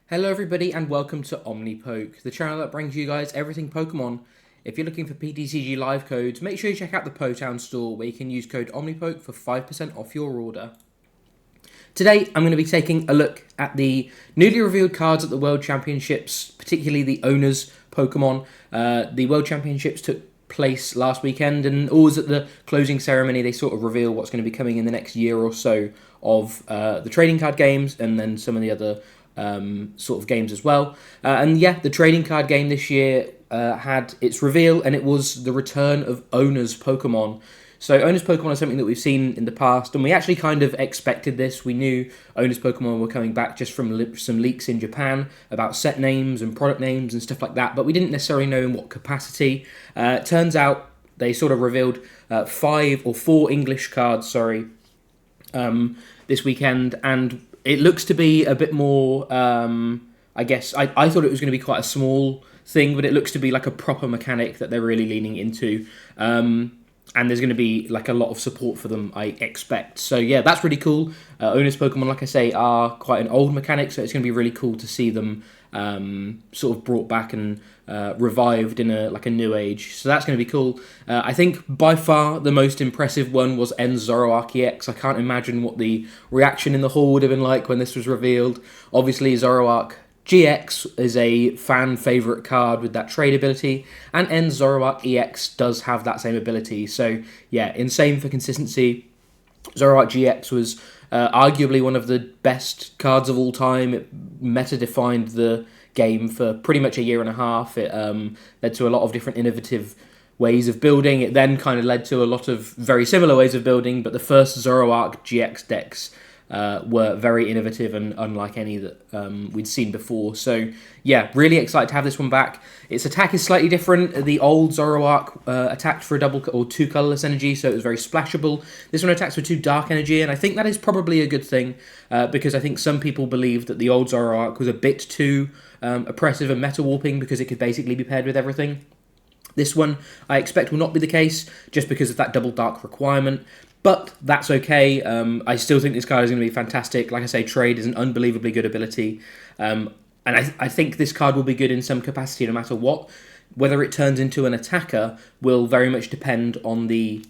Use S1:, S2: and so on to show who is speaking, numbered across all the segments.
S1: Hello everybody and welcome to OmniPoke, the channel that brings you guys everything Pokemon. If you're looking for TCG live codes, make sure you check out the Potown store where you can use code OmniPoke for 5% off your order. Today I'm going to be taking a look at the newly revealed cards at the World Championships, particularly the owners Pokemon. The World Championships took place last weekend, and always at the closing ceremony they sort of reveal what's going to be coming in the next year or so of the trading card games and then some of the other sort of games as well. And yeah, the trading card game this year had its reveal, and it was the return of Owner's Pokemon. So Owner's Pokemon is something that we've seen in the past, and we actually kind of expected this. We knew Owner's Pokemon were coming back just from some leaks in Japan about set names and product names and stuff like that, but we didn't necessarily know in what capacity. Turns out they sort of revealed 4 English cards, this weekend, and it looks to be a bit more, I guess, I thought it was going to be quite a small thing, but it looks to be like a proper mechanic that they're really leaning into. And there's going to be like a lot of support for them, I expect. So yeah, that's really cool. Owner's Pokemon, like I say, are quite an old mechanic, so it's going to be really cool to see them sort of brought back and revived in a new age. So that's going to be cool. I think by far the most impressive one was Zoroark GX. I can't imagine what the reaction in the hall would have been like when this was revealed. Obviously, Zoroark GX is a fan favourite card with that trade ability, and Zoroark EX does have that same ability. So yeah, insane for consistency. Zoroark GX was arguably one of the best cards of all time. It meta-defined the game for pretty much a year and a half. It led to a lot of different innovative ways of building. It then kind of led to a lot of very similar ways of building, but the first Zoroark GX decks were very innovative and unlike any that we'd seen before. So yeah, really excited to have this one back. Its attack is slightly different. The old Zoroark attacked for a 2 colourless energy, so it was very splashable. This one attacks for 2 dark energy, and I think that is probably a good thing because I think some people believed that the old Zoroark was a bit too oppressive and meta warping because it could basically be paired with everything. This one, I expect, will not be the case, just because of that double dark requirement. But that's okay. I still think this card is going to be fantastic. Like I say, Trade is an unbelievably good ability. And I think this card will be good in some capacity no matter what. Whether it turns into an attacker will very much depend on the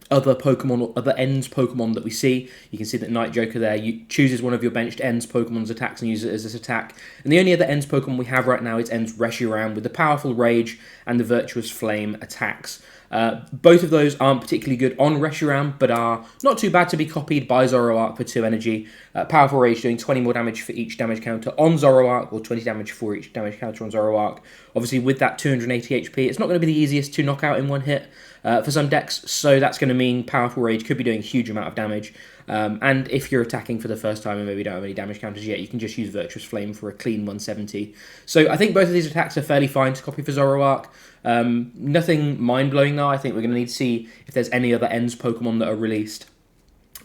S1: other Pokemon or other Ends Pokemon that we see. You can see that Night Joker there chooses one of your benched Ends Pokemon's attacks and uses it as this attack. And the only other Ends Pokemon we have right now is Ends Reshiram with the powerful Rage and the Virtuous Flame attacks. Both of those aren't particularly good on Reshiram, but are not too bad to be copied by Zoroark for 2 energy. Powerful Rage doing 20 more damage for each damage counter on Zoroark, or 20 damage for each damage counter on Zoroark. Obviously, with that 280 HP, it's not going to be the easiest to knock out in one hit for some decks, so that's going to mean Powerful Rage could be doing a huge amount of damage. And if you're attacking for the first time and maybe don't have any damage counters yet, you can just use Virtuous Flame for a clean 170. So I think both of these attacks are fairly fine to copy for Zoroark. Nothing mind-blowing though. I think we're going to need to see if there's any other Ends Pokemon that are released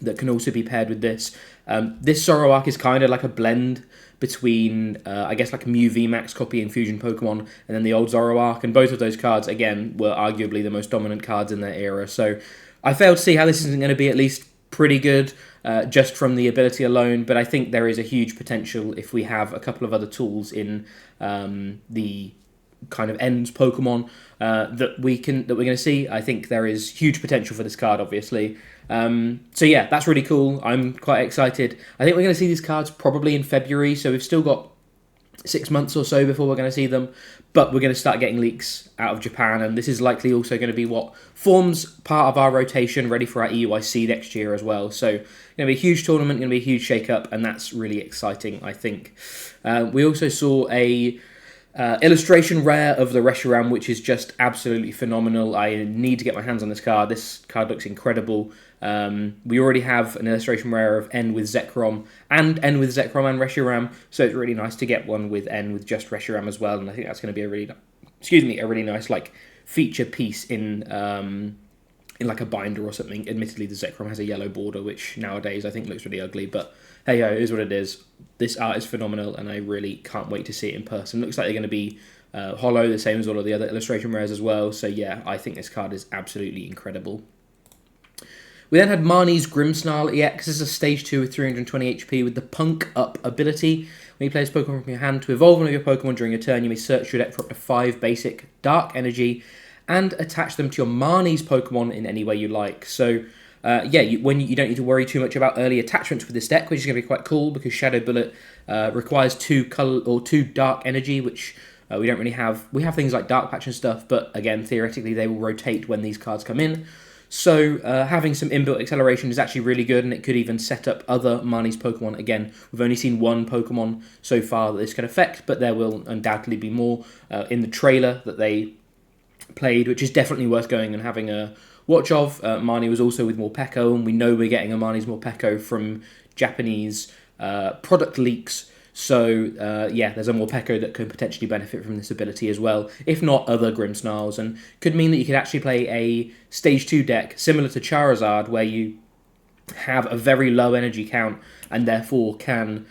S1: that can also be paired with this. This Zoroark is kind of like a blend between, I guess, like a Mew VMAX copying Fusion Pokemon and then the old Zoroark, and both of those cards, again, were arguably the most dominant cards in their era. So I fail to see how this isn't going to be at least pretty good just from the ability alone, but I think there is a huge potential if we have a couple of other tools in the kind of Ends Pokemon that we're going to see. I think there is huge potential for this card, obviously. So yeah, that's really cool. I'm quite excited. I think we're going to see these cards probably in February, so we've still got 6 months or so before we're going to see them, but we're going to start getting leaks out of Japan, and this is likely also going to be what forms part of our rotation ready for our EUIC next year as well. So going to be a huge tournament, going to be a huge shake-up, and that's really exciting, I think. We also saw a illustration rare of the Reshiram, which is just absolutely phenomenal. I need to get my hands on this card. This card looks incredible. We already have an illustration rare of N with Zekrom and N with Zekrom and Reshiram, so it's really nice to get one with N with just Reshiram as well, and I think that's going to be a really nice like feature piece in like a binder or something. Admittedly, the Zekrom has a yellow border, which nowadays I think looks really ugly, but hey ho, it is what it is. This art is phenomenal, and I really can't wait to see it in person. Looks like they're going to be hollow, the same as all of the other illustration rares as well, so yeah, I think this card is absolutely incredible. We then had Marnie's Grimmsnarl EX. This is a stage 2 with 320 HP with the Punk Up ability. When you play this Pokemon from your hand, to evolve one of your Pokemon during a turn, you may search your deck for up to 5 basic Dark Energy and attach them to your Marnie's Pokemon in any way you like. So, you don't need to worry too much about early attachments with this deck, which is going to be quite cool because Shadow Bullet requires 2 Dark Energy, which we don't really have. We have things like Dark Patch and stuff, but again, theoretically, they will rotate when these cards come in. So having some inbuilt acceleration is actually really good, and it could even set up other Marnie's Pokemon. Again, we've only seen one Pokemon so far that this can affect, but there will undoubtedly be more in the trailer that they played, which is definitely worth going and having a watch of. Marnie was also with Morpeko, and we know we're getting a Marnie's Morpeko from Japanese product leaks. So, there's a Morpeko that could potentially benefit from this ability as well, if not other Grimmsnarls, and could mean that you could actually play a Stage 2 deck similar to Charizard, where you have a very low energy count and therefore can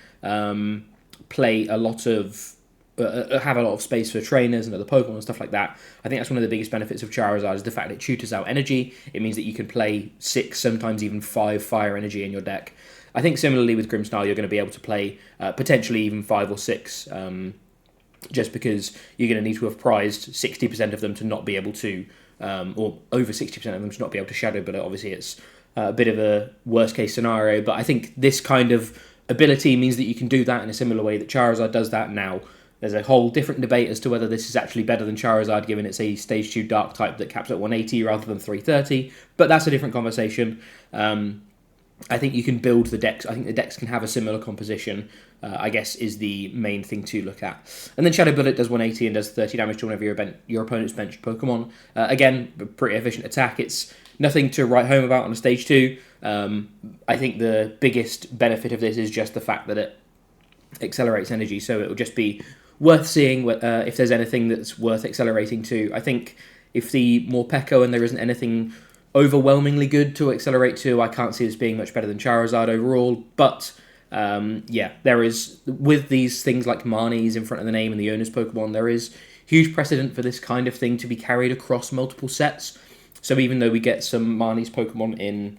S1: play a lot of have a lot of space for trainers and other Pokemon and stuff like that. I think that's one of the biggest benefits of Charizard is the fact it tutors out energy. It means that you can play 6, sometimes even 5 fire energy in your deck. I think similarly with Grimmsnarl, you're going to be able to play potentially even 5 or 6, just because you're going to need to have prized 60% of them to not be able to, or over 60% of them to not be able to Shadow Bullet. Obviously, it's a bit of a worst case scenario, but I think this kind of ability means that you can do that in a similar way that Charizard does that now. There's a whole different debate as to whether this is actually better than Charizard, given it's a Stage 2 Dark type that caps at 180 rather than 330, but that's a different conversation. I think you can build the decks. I think the decks can have a similar composition, I guess, is the main thing to look at. And then Shadow Bullet does 180 and does 30 damage to whenever your opponent's benched Pokemon. Again, a pretty efficient attack. It's nothing to write home about on a Stage 2. I think the biggest benefit of this is just the fact that it accelerates energy, so it will just be worth seeing if there's anything that's worth accelerating to. I think if the Morpeko and there isn't anything overwhelmingly good to accelerate to, I can't see this being much better than Charizard overall, but there is, with these things like Marnie's in front of the name and the owner's Pokemon, there is huge precedent for this kind of thing to be carried across multiple sets. So even though we get some Marnie's Pokemon in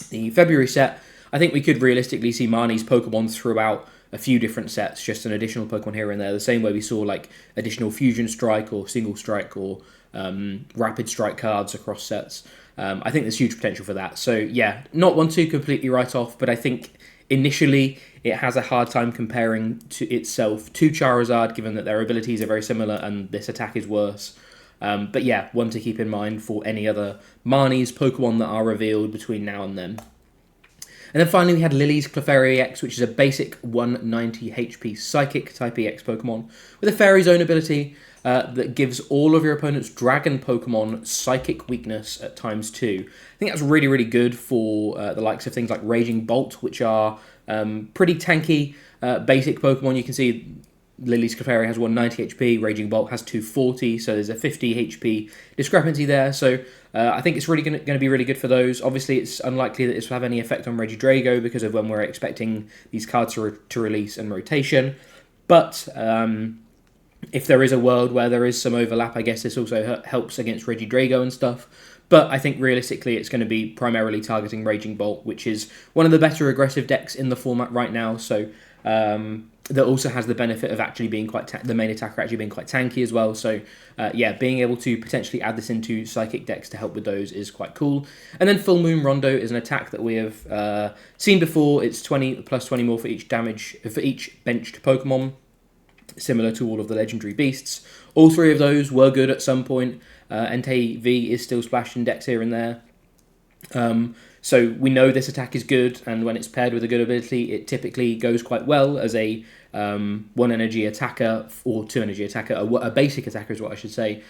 S1: the February set, I think we could realistically see Marnie's Pokemon throughout a few different sets, just an additional Pokemon here and there, the same way we saw like additional Fusion Strike or Single Strike or Rapid Strike cards across sets. I think there's huge potential for that. So yeah, not one to completely write off, but I think initially it has a hard time comparing to itself to Charizard, given that their abilities are very similar and this attack is worse. But yeah, one to keep in mind for any other Marnie's Pokemon that are revealed between now and then. And then finally we had Lily's Clefairy EX, which is a basic 190 HP Psychic type EX Pokemon with a Fairy Zone ability that gives all of your opponent's Dragon Pokemon Psychic Weakness at ×2. I think that's really, really good for the likes of things like Raging Bolt, which are pretty tanky basic Pokemon. You can see Lily's Clefairy has 190 HP, Raging Bolt has 240, so there's a 50 HP discrepancy there. So I think it's really going to be really good for those. Obviously, it's unlikely that this will have any effect on Regidrago because of when we're expecting these cards to release and rotation. But if there is a world where there is some overlap, I guess this also helps against Regidrago and stuff. But I think realistically it's going to be primarily targeting Raging Bolt, which is one of the better aggressive decks in the format right now. So that also has the benefit of actually being quite the main attacker actually being quite tanky as well. So being able to potentially add this into Psychic decks to help with those is quite cool. And then Full Moon Rondo is an attack that we have seen before. It's 20 plus 20 more for each damage for each benched Pokemon, similar to all of the legendary beasts. All three of those were good at some point. Entei V is still splashed in decks here and there. So we know this attack is good, and when it's paired with a good ability, it typically goes quite well as a 1 energy attacker or 2 energy attacker, a basic attacker is what I should say,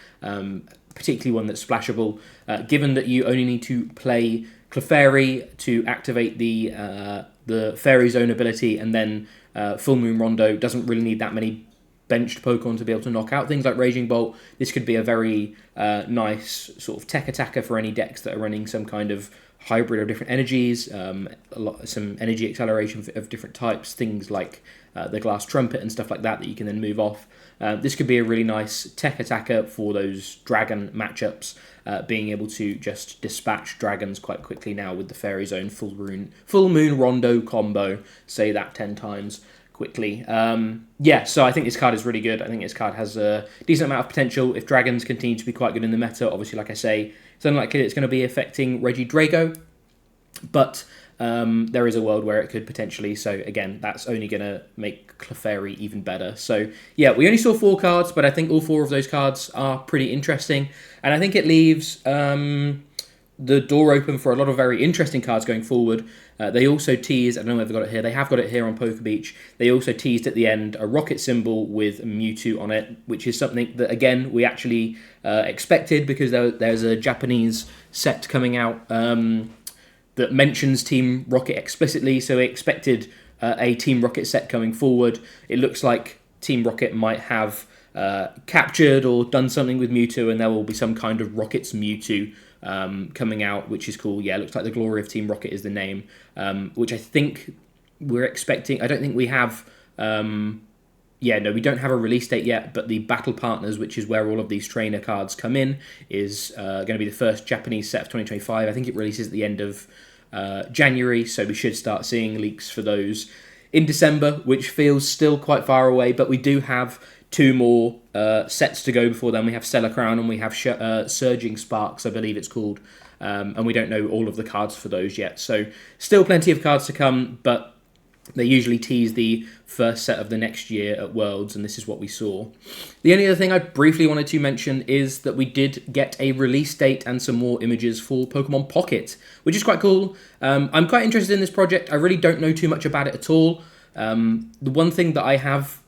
S1: particularly one that's splashable. Given that you only need to play Clefairy to activate the Fairy Zone ability, and then Full Moon Rondo doesn't really need that many benched Pokemon to be able to knock out things like Raging Bolt. This could be a very nice sort of tech attacker for any decks that are running some kind of hybrid of different energies, some energy acceleration of different types, things like the glass trumpet and stuff like that you can then move off. This could be a really nice tech attacker for those dragon matchups, being able to just dispatch dragons quite quickly now with the Fairy Zone full moon rondo combo. Say that 10 times quickly. Yeah, so I think this card is really good. I think this card has a decent amount of potential. If dragons continue to be quite good in the meta, obviously, like I say, it's unlikely it's going to be affecting Regidrago, but there is a world where it could potentially. So again, that's only going to make Clefairy even better. So yeah, we only saw 4 cards, but I think all 4 of those cards are pretty interesting, and I think it leaves the door open for a lot of very interesting cards going forward. They also teased, I don't know if they've got it here, they have got it here on Poker Beach, they also teased at the end a rocket symbol with Mewtwo on it, which is something that, again, we actually expected, because there's a Japanese set coming out that mentions Team Rocket explicitly, so we expected a Team Rocket set coming forward. It looks like Team Rocket might have captured or done something with Mewtwo, and there will be some kind of Rockets Mewtwo coming out, which is cool. Yeah, it looks like the Glory of Team Rocket is the name, which I think we're expecting. I don't think we have. We don't have a release date yet, but the Battle Partners, which is where all of these trainer cards come in, is going to be the first Japanese set of 2025. I think it releases at the end of January, so we should start seeing leaks for those in December, which feels still quite far away, but we do have 2 more sets to go before then. We have Stellar Crown and we have Surging Sparks, I believe it's called, and we don't know all of the cards for those yet. So still plenty of cards to come, but they usually tease the first set of the next year at Worlds, and this is what we saw. The only other thing I briefly wanted to mention is that we did get a release date and some more images for Pokemon Pocket, which is quite cool. I'm quite interested in this project. I really don't know too much about it at all. The one thing that I have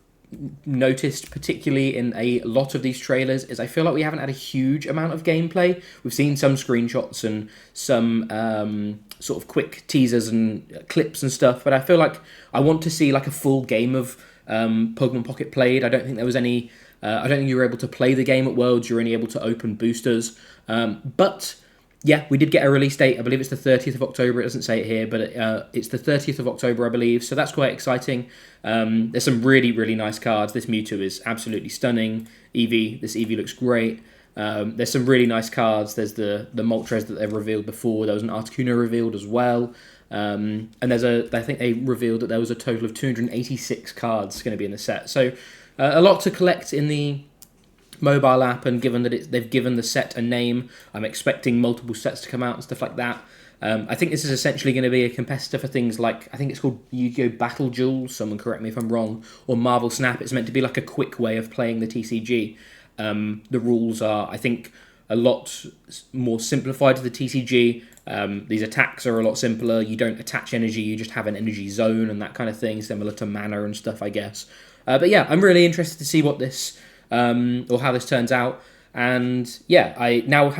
S1: noticed, particularly in a lot of these trailers, is I feel like we haven't had a huge amount of gameplay. We've seen some screenshots and some sort of quick teasers and clips and stuff, but I feel like I want to see like a full game of Pokemon Pocket played. I don't think there was any. I don't think you were able to play the game at Worlds. You're only able to open boosters, but yeah, we did get a release date. I believe it's the 30th of October. It doesn't say it here, but it's the 30th of October, I believe. So that's quite exciting. There's some really, really nice cards. This Mewtwo is absolutely stunning. This Eevee looks great. There's some really nice cards. There's the Moltres that they've revealed before. There was an Articuno revealed as well. And there's I think they revealed that there was a total of 286 cards going to be in the set. So a lot to collect in the mobile app, and given that they've given the set a name, I'm expecting multiple sets to come out and stuff like that. I think this is essentially going to be a competitor for things like, I think it's called Yu-Gi-Oh! Battle Duels, someone correct me if I'm wrong, or Marvel Snap. It's meant to be like a quick way of playing the TCG. The rules are, I think, a lot more simplified to the TCG. These attacks are a lot simpler. You don't attach energy, you just have an energy zone and that kind of thing, similar to mana and stuff, I guess. But yeah, I'm really interested to see what this or how this turns out. And yeah,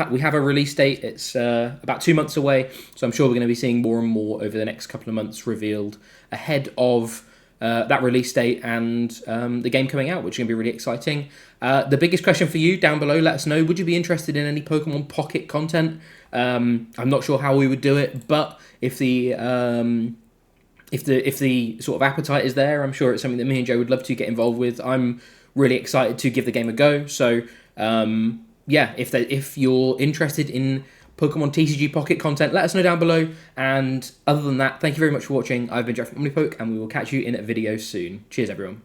S1: we have a release date. It's about 2 months away, so I'm sure we're going to be seeing more and more over the next couple of months revealed ahead of that release date and the game coming out, which is going to be really exciting. The biggest question for you down below, let us know, would you be interested in any Pokemon Pocket content? I'm not sure how we would do it, but if the sort of appetite is there, I'm sure it's something that me and Joe would love to get involved with. I'm really excited to give the game a go. So yeah, if you're interested in Pokemon TCG Pocket content, let us know down below. And other than that, thank you very much for watching. I've been Jeff from OmniPoke, and we will catch you in a video soon. Cheers, everyone.